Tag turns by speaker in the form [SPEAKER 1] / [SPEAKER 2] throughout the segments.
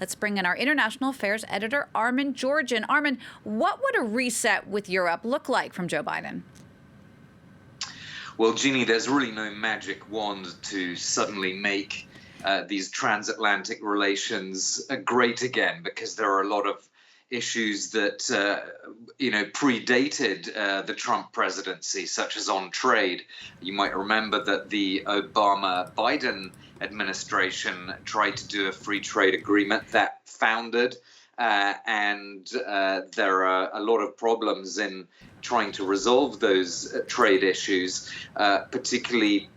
[SPEAKER 1] Let's bring in our international affairs editor, Armen Georgian. Armen, what would a reset with Europe look like from Joe Biden?
[SPEAKER 2] Well, Jeannie, there's really no magic wand to suddenly make these transatlantic relations great again, because there are a lot of issues that predated the Trump presidency, such as on trade. You might remember that the Obama-Biden administration tried to do a free trade agreement that foundered, and there are a lot of problems in trying to resolve those trade issues, particularly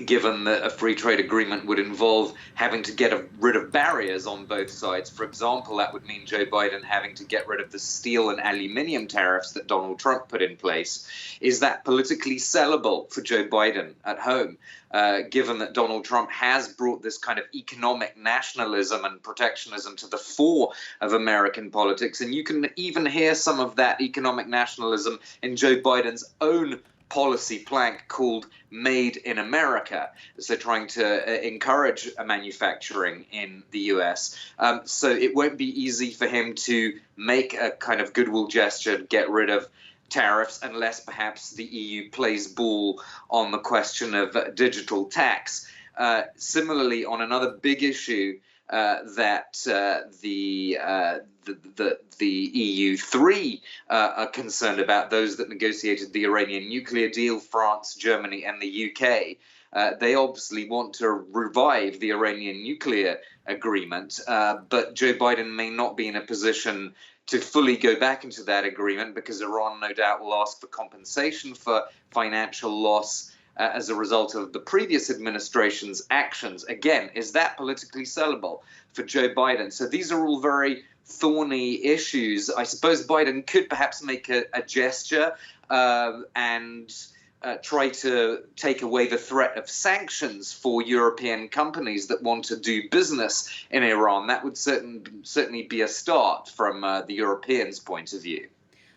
[SPEAKER 2] given that a free trade agreement would involve having to get rid of barriers on both sides. For example, that would mean Joe Biden having to get rid of the steel and aluminium tariffs that Donald Trump put in place. Is that politically sellable for Joe Biden at home, given that Donald Trump has brought this kind of economic nationalism and protectionism to the fore of American politics? And you can even hear some of that economic nationalism in Joe Biden's own policy plank called Made in America. So trying to encourage manufacturing in the US. So it won't be easy for him to make a kind of goodwill gesture, get rid of tariffs, unless perhaps the EU plays ball on the question of digital tax. Similarly, on another big issue that the EU3 are concerned about, those that negotiated the Iranian nuclear deal, France, Germany, and the UK. They obviously want to revive the Iranian nuclear agreement, but Joe Biden may not be in a position to fully go back into that agreement, because Iran no doubt will ask for compensation for financial loss as a result of the previous administration's actions. Again, is that politically sellable for Joe Biden? So these are all very thorny issues. I suppose Biden could perhaps make a gesture and try to take away the threat of sanctions for European companies that want to do business in Iran. That would certainly be a start from the Europeans' point of view.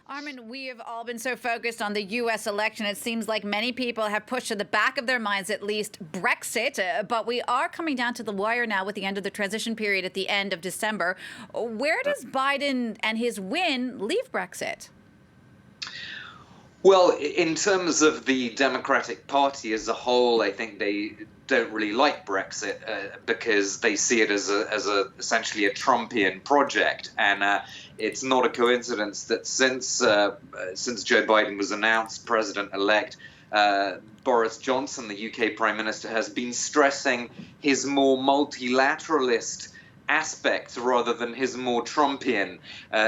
[SPEAKER 1] Armen, we have all been so focused on the U.S. election. It seems like many people have pushed to the back of their minds, at least, Brexit. But we are coming down to the wire now with the end of the transition period at the end of December. Where does Biden and his win leave Brexit?
[SPEAKER 2] Well, in terms of the Democratic Party as a whole, I think they don't really like Brexit because they see it as essentially a Trumpian project. And it's not a coincidence that since Joe Biden was announced president-elect, Boris Johnson, the UK Prime Minister, has been stressing his more multilateralist aspects rather than his more Trumpian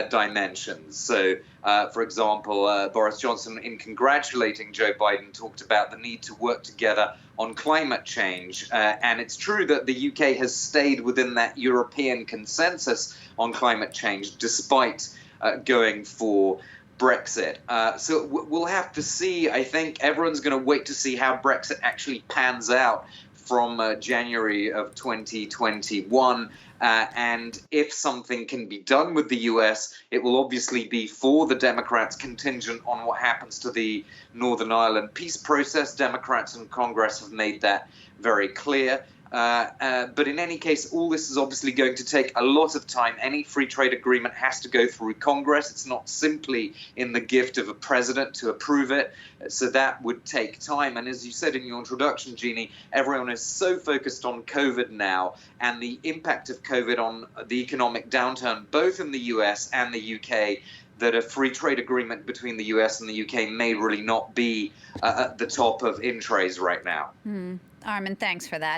[SPEAKER 2] dimensions. So, for example, Boris Johnson, in congratulating Joe Biden, talked about the need to work together on climate change. And it's true that the UK has stayed within that European consensus on climate change, despite going for Brexit. So we'll have to see. I think everyone's going to wait to see how Brexit actually pans out from January of 2021. And if something can be done with the US, it will obviously be for the Democrats, contingent on what happens to the Northern Ireland peace process. Democrats in Congress have made that very clear. But in any case, all this is obviously going to take a lot of time. Any free trade agreement has to go through Congress. It's not simply in the gift of a president to approve it. So that would take time. And as you said in your introduction, Jeannie, everyone is so focused on COVID now and the impact of COVID on the economic downturn, both in the US and the UK, that a free trade agreement between the US and the UK may really not be at the top of in trays right now.
[SPEAKER 1] Armen, thanks for that.